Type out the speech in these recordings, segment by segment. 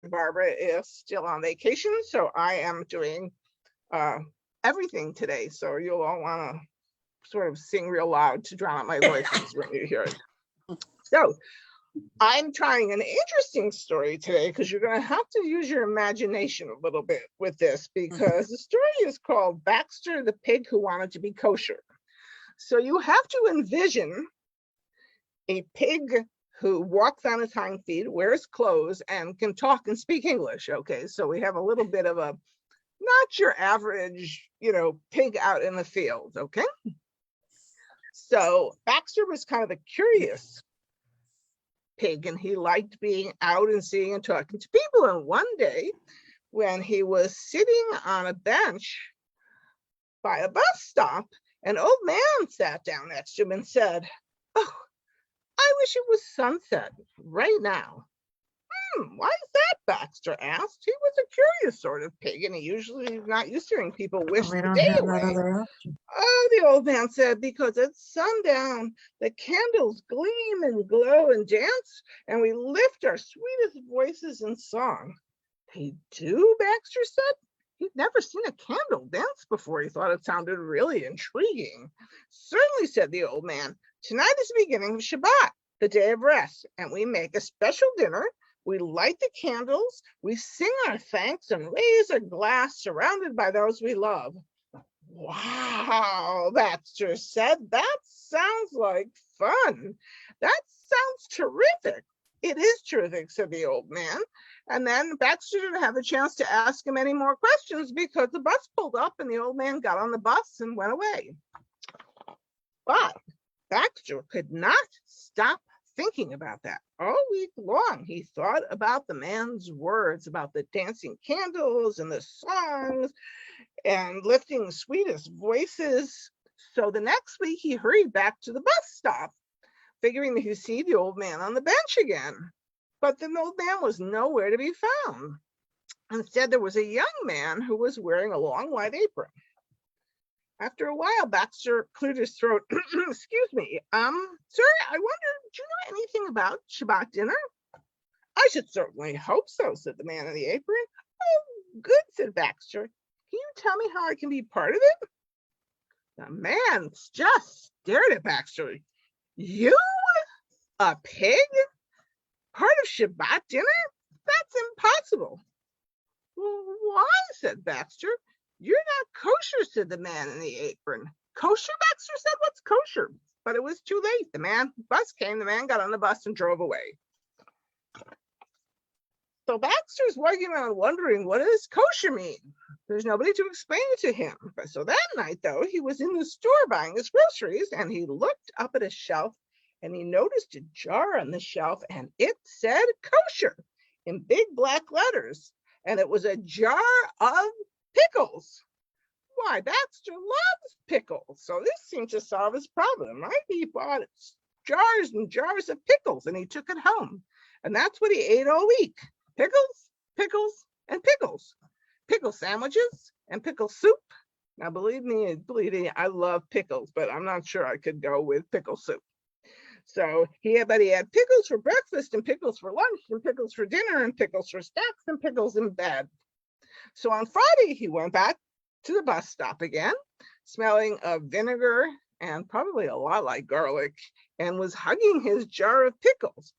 Barbara is still on vacation, so I am doing everything today. So you'll all want to sort of sing real loud to drown out my voices when you hear it. So I'm trying an interesting story today because you're going to have to use your imagination a little bit with this, because the story is called Baxter the Pig Who Wanted to Be Kosher. So you have to envision a pig who walks on his hind feet, wears clothes, and can talk and speak English. Okay, so we have a little bit of a not your average, pig out in the field. Okay, so Baxter was kind of a curious pig, and he liked being out and seeing and talking to people. And one day, when he was sitting on a bench by a bus stop, an old man sat down next to him and said, "Oh, I wish it was sunset right now." Why is that? Baxter asked. He was a curious sort of pig, and he usually is not used to hearing people wish We the don't day have away. that other option. Oh, the old man said, because at sundown, the candles gleam and glow and dance, and we lift our sweetest voices in song. They do, Baxter said. He'd never seen a candle dance before. He thought it sounded really intriguing. Certainly, said the old man. Tonight is the beginning of Shabbat, the day of rest, and we make a special dinner. We light the candles, we sing our thanks, and raise a glass surrounded by those we love. Wow, Baxter said. That sounds like fun. That sounds terrific. It is terrific, said the old man. And then Baxter didn't have a chance to ask him any more questions because the bus pulled up and the old man got on the bus and went away. But Baxter could not stop thinking about that. All week long, he thought about the man's words, about the dancing candles and the songs and lifting sweetest voices. So the next week, he hurried back to the bus stop, figuring that he'd see the old man on the bench again. But the old man was nowhere to be found. Instead, there was a young man who was wearing a long white apron. After a while, Baxter cleared his throat. Excuse me, sir, I wonder, do you know anything about Shabbat dinner? I should certainly hope so, said the man in the apron. Oh, good, said Baxter. Can you tell me how I can be part of it? The man just stared at Baxter. You, a pig? Part of Shabbat dinner? That's impossible. Well, why, said Baxter. You're not kosher, said the man in the apron. Kosher, Baxter said. What's kosher? But it was too late. The bus came, the man got on the bus and drove away. So Baxter's walking around wondering, what does kosher mean? There's nobody to explain it to him. So that night, though, he was in the store buying his groceries, and he looked up at a shelf, and he noticed a jar on the shelf, and it said kosher in big black letters. And it was a jar of pickles. Why, Baxter loves pickles. So this seemed to solve his problem, right? He bought jars and jars of pickles, and he took it home. And that's what he ate all week. Pickles, pickles, and pickles. Pickle sandwiches and pickle soup. Now, believe me, I love pickles, but I'm not sure I could go with pickle soup. So he had pickles for breakfast and pickles for lunch and pickles for dinner and pickles for snacks and pickles in bed. So on Friday, he went back to the bus stop again, smelling of vinegar and probably a lot like garlic, and was hugging his jar of pickles.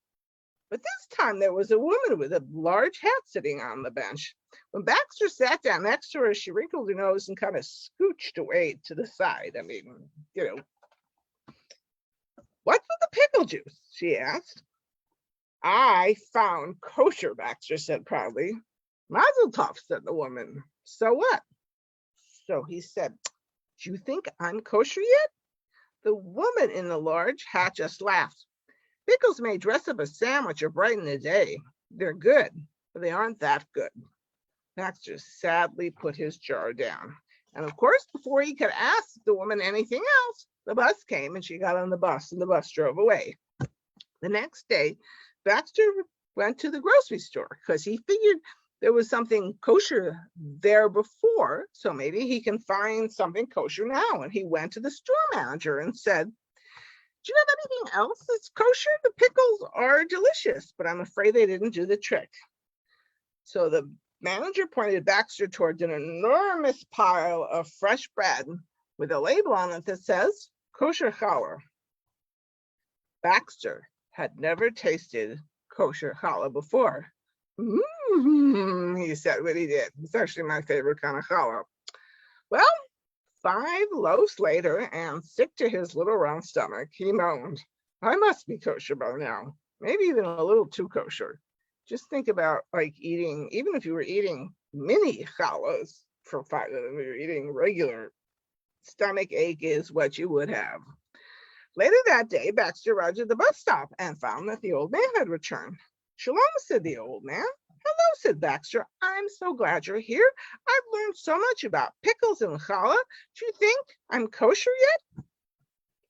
But this time there was a woman with a large hat sitting on the bench. When Baxter sat down next to her, she wrinkled her nose and kind of scooched away to the side. I mean, what's with the pickle juice? She asked. I found kosher, Baxter said proudly. Mazel tov, said the woman. So what? So he said, do you think I'm kosher yet? The woman in the large hat just laughed. Pickles may dress up a sandwich or brighten the day. They're good, but they aren't that good. Baxter sadly put his jar down. And of course, before he could ask the woman anything else, the bus came and she got on the bus and the bus drove away. The next day, Baxter went to the grocery store because he figured there was something kosher there before, so maybe he can find something kosher now. And he went to the store manager and said, do you have anything else that's kosher? The pickles are delicious, but I'm afraid they didn't do the trick. So the manager pointed Baxter towards an enormous pile of fresh bread with a label on it that says kosher challah. Baxter had never tasted kosher challah before. He said when he did. It's actually my favorite kind of challah. Well, 5 loaves later, and sick to his little round stomach, he moaned, I must be kosher by now, maybe even a little too kosher. Just think about like eating, even if you were eating mini challahs for 5 of them, you're eating regular, stomach ache is what you would have. Later that day, Baxter arrived at the bus stop and found that the old man had returned. Shalom, said the old man. Hello, said Baxter. I'm so glad you're here. I've learned so much about pickles and challah. Do you think I'm kosher yet?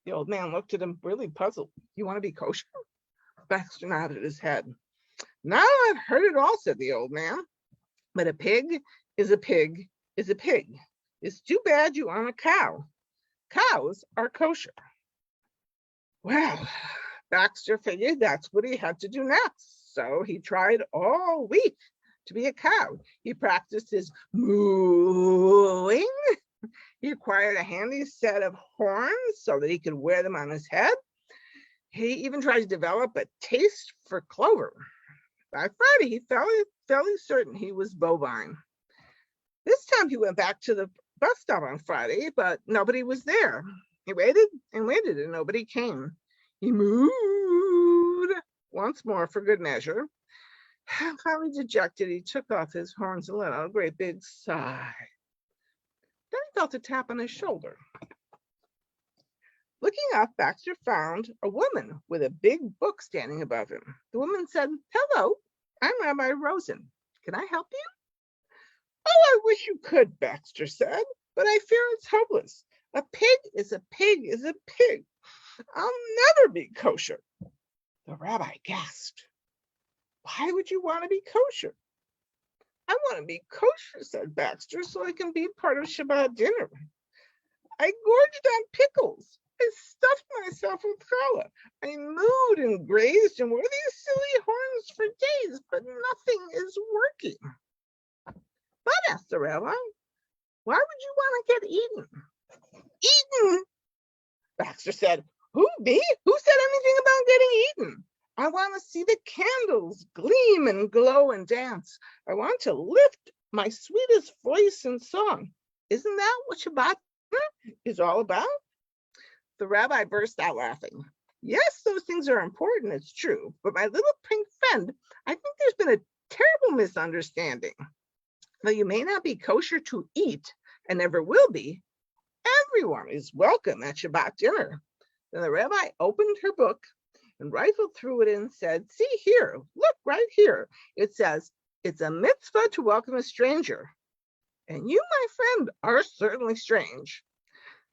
The old man looked at him really puzzled. You want to be kosher? Baxter nodded his head. Now I've heard it all, said the old man. But a pig is a pig is a pig. It's too bad you aren't a cow. Cows are kosher. Well, Baxter figured that's what he had to do next. So he tried all week to be a cow. He practiced his mooing. He acquired a handy set of horns so that he could wear them on his head. He even tried to develop a taste for clover. By Friday, he fairly certain he was bovine. This time he went back to the bus stop on Friday, but nobody was there. He waited and waited, and nobody came. He mooed once more for good measure. Finally dejected, he took off his horns and let out a great big sigh. Then he felt a tap on his shoulder. Looking up, Baxter found a woman with a big book standing above him. The woman said, Hello, I'm Rabbi Rosen. Can I help you? Oh, I wish you could, Baxter said, but I fear it's hopeless. A pig is a pig is a pig. I'll never be kosher. The rabbi gasped. Why would you want to be kosher? I want to be kosher, said Baxter, so I can be part of Shabbat dinner. I gorged on pickles. I stuffed myself with challah. I mooed and grazed and wore these silly horns for days, but nothing is working. But, asked the rabbi, why would you want to get eaten? Eaten? Baxter said, Who, me? Who said anything about getting eaten? I want to see the candles gleam and glow and dance. I want to lift my sweetest voice in song. Isn't that what Shabbat is all about? The rabbi burst out laughing. Yes, those things are important, it's true. But my little pink friend, I think there's been a terrible misunderstanding. Though you may not be kosher to eat and never will be, everyone is welcome at Shabbat dinner. Then the rabbi opened her book and rifled through it and said, see here, look right here. It says, it's a mitzvah to welcome a stranger. And you, my friend, are certainly strange.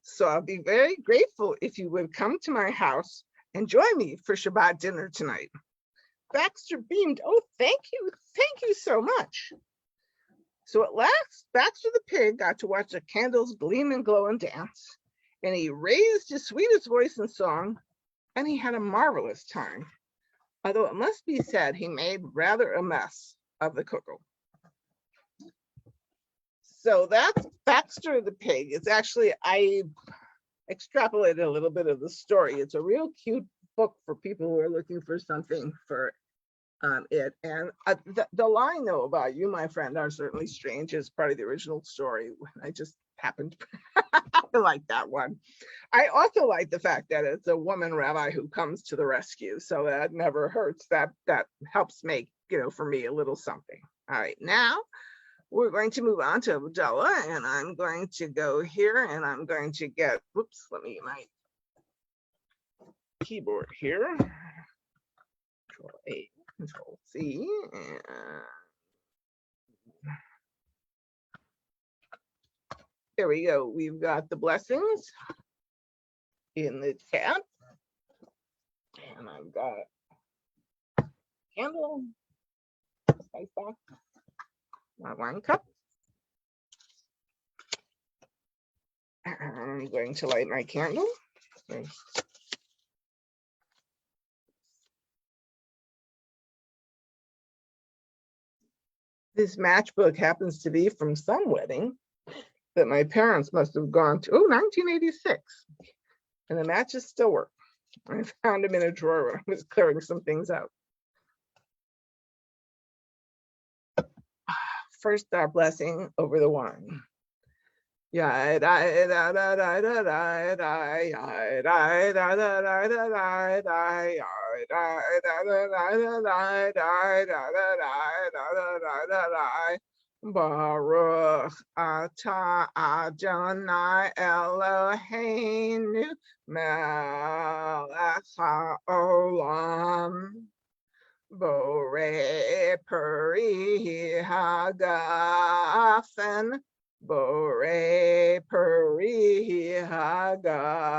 So I'll be very grateful if you would come to my house and join me for Shabbat dinner tonight. Baxter beamed, oh, thank you so much. So at last, Baxter the pig got to watch the candles gleam and glow and dance, and he raised his sweetest voice in song, and he had a marvelous time. Although it must be said, he made rather a mess of the cookle. So that's Baxter the pig. It's actually, I extrapolated a little bit of the story. It's a real cute book for people who are looking for something for it. And the line, though, about you, my friend, are certainly strange is part of the original story. I just happened to like that one. I also like the fact that it's a woman rabbi who comes to the rescue. So that never hurts. That helps make, for me, a little something. All right, now we're going to move on to Havdalah, and I'm going to go here and I'm going to get, whoops, let me get my keyboard here. Control A, Control C, and there we go. We've got the blessings in the tab, and I've got candle, spice box, my wine cup. I'm going to light my candle. This matchbook happens to be from some wedding that my parents must have gone to. Oh, 1986. And the matches still work. I found them in a drawer when I was clearing some things out. First, our blessing over the wine. Baruch atah Adonai Eloheinu melech haolam borei peri hagafen borei peri hagafen.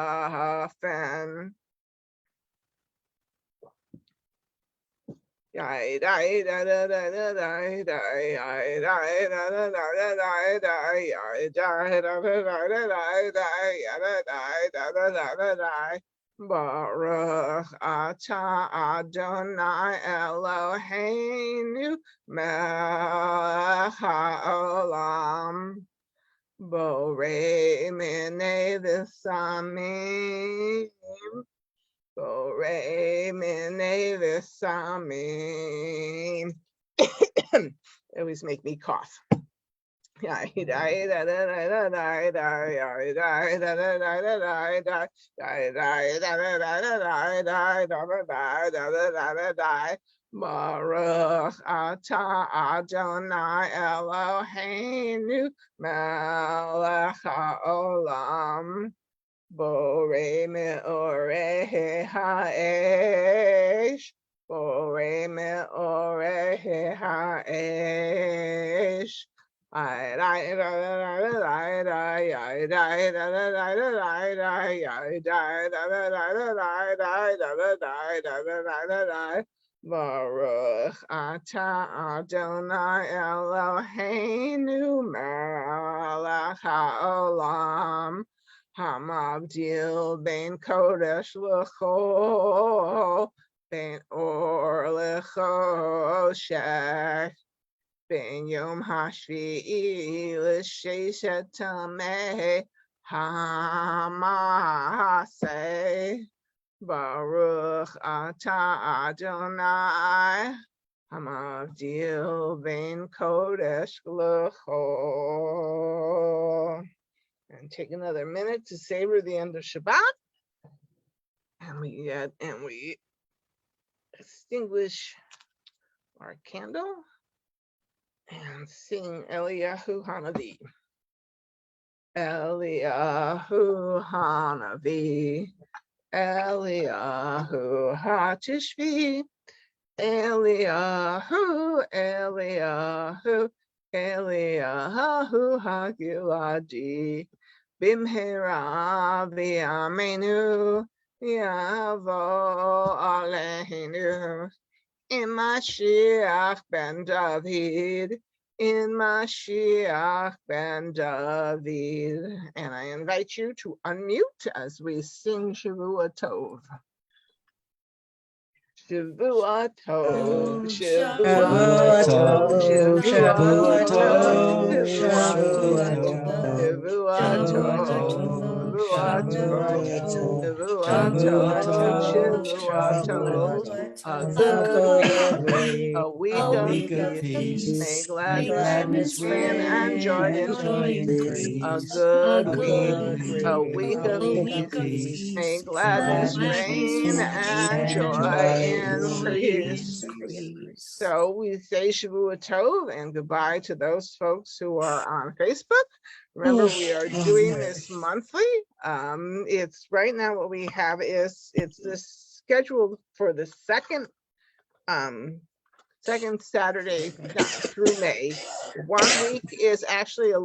Baruch atah Adonai Eloheinu melech haolam borei minei v'samim borei minei v'samim. It always make me cough. Baruch atah Adonai Eloheinu melech haolam borei me'orei ha'esh borei me'orei ha'esh. Baruch atah Adonai Eloheinu melech haolam hamavdil ben kodesh l'chol ben or l'choshech ben yom hashvi'i l'sheshet tameh hamaseh. Baruch atah Adonai hamavdil ben kodesh l'chol. And take another minute to savor the end of Shabbat. And we extinguish our candle and sing Eliyahu Hanavi. Eliyahu Hanavi, Eliyahu Hatishvi, Eliyahu, Eliyahu, Eliyahu Hagiladi, Bimhera v'yameinu, Yavo Aleinu, in Mashiach ben David, in Mashiach ben David. And I invite you to unmute as we sing Shavua Tov. Shavua Tov, Shavua Tov, Shavua Tov, Shavua Tov, Shavua Tov, Shavua Tov, a good week, a week of peace. May gladness reign and joy increase. A good week, a week of peace. May gladness reign and joy increase. So we say Shavua Tov and goodbye to those folks who are on Facebook. Remember, we are doing this monthly. It's right now what we have is it's this scheduled for the second Saturday through May. 1 week is actually a